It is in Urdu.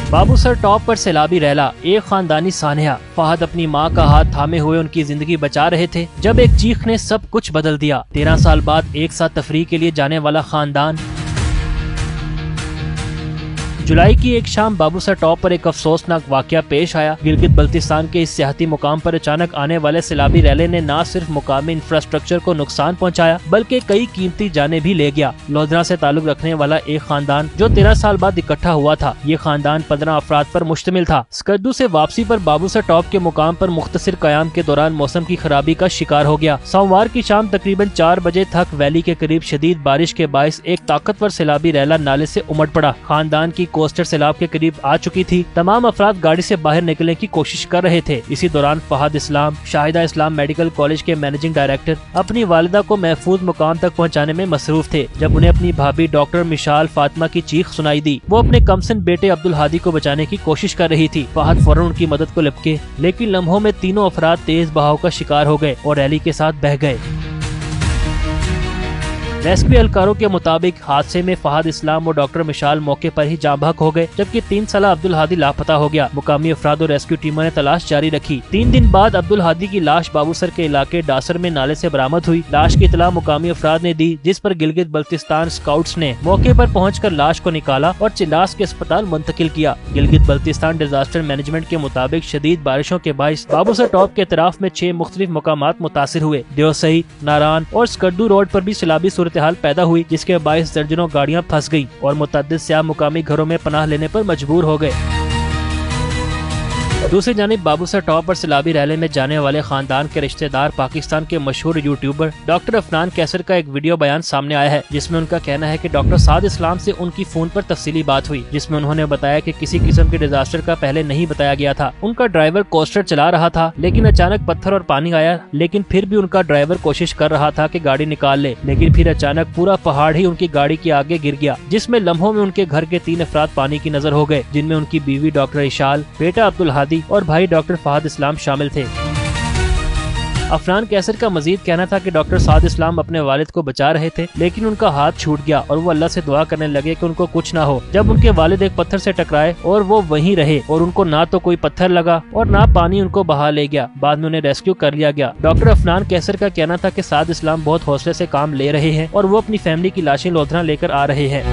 بابو سر ٹاپ پر سیلابی ریلا، ایک خاندانی سانحہ۔ فہد اپنی ماں کا ہاتھ تھامے ہوئے ان کی زندگی بچا رہے تھے جب ایک چیخ نے سب کچھ بدل دیا۔ 13 سال بعد ایک ساتھ تفریح کے لیے جانے والا خاندان۔ جولائی کی ایک شام بابو سر ٹاپ پر ایک افسوسناک واقعہ پیش آیا۔ گلگت بلتستان کے اس سیاحتی مقام پر اچانک آنے والے سیلابی ریلے نے نہ صرف مقامی انفراسٹرکچر کو نقصان پہنچایا بلکہ کئی قیمتی جانیں بھی لے گیا۔ لودھرا سے تعلق رکھنے والا ایک خاندان جو 13 سال بعد اکٹھا ہوا تھا، یہ خاندان 15 افراد پر مشتمل تھا۔ اسکردو سے واپسی پر بابو سر ٹاپ کے مقام پر مختصر قیام کے دوران موسم کی خرابی کا شکار ہو گیا۔ سوموار کی شام تقریباً 4 بجے تک ویلی کے قریب شدید بارش کے باعث ایک طاقتور سیلابی ریلا نالے سے امڑ پڑا۔ خاندان کی کوسٹر سیلاب کے قریب آ چکی تھی۔ تمام افراد گاڑی سے باہر نکلنے کی کوشش کر رہے تھے۔ اسی دوران فہد اسلام، شاہدہ اسلام میڈیکل کالج کے مینیجنگ ڈائریکٹر، اپنی والدہ کو محفوظ مقام تک پہنچانے میں مصروف تھے جب انہیں اپنی بھابھی ڈاکٹر مشال فاطمہ کی چیخ سنائی دی۔ وہ اپنے کمسن بیٹے عبدالہادی کو بچانے کی کوشش کر رہی تھی۔ فہد فوراً ان کی مدد کو لپکے، لیکن لمحوں میں تینوں افراد تیز بہاؤ کا شکار ہو گئے اور ریلی کے ساتھ بہہ گئے۔ ریسکیو اہلکاروں کے مطابق حادثے میں فہد اسلام اور ڈاکٹر مشال موقع پر ہی جاں بحق ہو گئے جبکہ 3 سالہ عبدالہادی لاپتہ ہو گیا۔ مقامی افراد اور ریسکیو ٹیموں نے تلاش جاری رکھی۔ 3 دن بعد عبدالہادی کی لاش بابوسر کے علاقے ڈاسر میں نالے سے برآمد ہوئی۔ لاش کی اطلاع مقامی افراد نے دی جس پر گلگت بلتستان اسکاؤٹس نے موقع پر پہنچ کر لاش کو نکالا اور چلاس کے اسپتال منتقل کیا۔ گلگت بلتستان ڈیزاسٹر مینجمنٹ کے مطابق شدید بارشوں کے باعث بابوسر ٹاپ کے اطراف میں 6 مختلف مقامات متاثر ہوئے۔ دیوسئی، ناران اور اسکردو روڈ پر بھی سیلابی صورتحال پیدا ہوئی جس کے باعث درجنوں گاڑیاں پھنس گئیں اور متعدد سیاح مقامی گھروں میں پناہ لینے پر مجبور ہو گئے۔ دوسری جانب بابو سر ٹاپ پر سیلابی ریلے میں جانے والے خاندان کے رشتہ دار پاکستان کے مشہور یوٹیوبر ڈاکٹر عفنان کیسر کا ایک ویڈیو بیان سامنے آیا ہے جس میں ان کا کہنا ہے کہ ڈاکٹر سعد اسلام سے ان کی فون پر تفصیلی بات ہوئی جس میں انہوں نے بتایا کہ کسی قسم کے ڈیزاسٹر کا پہلے نہیں بتایا گیا تھا۔ ان کا ڈرائیور کوسٹر چلا رہا تھا لیکن اچانک پتھر اور پانی آیا، لیکن پھر بھی ان کا ڈرائیور کوشش کر رہا تھا کہ گاڑی نکال لے، لیکن پھر اچانک پورا پہاڑ ہی ان کی گاڑی کے آگے گر گیا جس میں لمحوں میں ان کے گھر کے 3 افراد پانی کی نظر ہو گئے جن میں ان کی بیوی ڈاکٹر اشال، بیٹا عبدالہادی اور بھائی ڈاکٹر فہد اسلام شامل تھے۔ عفنان کیسر کا مزید کہنا تھا کہ ڈاکٹر سعد اسلام اپنے والد کو بچا رہے تھے لیکن ان کا ہاتھ چھوٹ گیا اور وہ اللہ سے دعا کرنے لگے کہ ان کو کچھ نہ ہو۔ جب ان کے والد ایک پتھر سے ٹکرائے اور وہ وہیں رہے اور ان کو نہ تو کوئی پتھر لگا اور نہ پانی ان کو بہا لے گیا، بعد میں انہیں ریسکیو کر لیا گیا۔ ڈاکٹر عفنان کیسر کا کہنا تھا کہ سعد اسلام بہت حوصلے سے کام لے رہے ہیں اور وہ اپنی فیملی کی لاشیں لودھرا لے کر آ رہے ہیں۔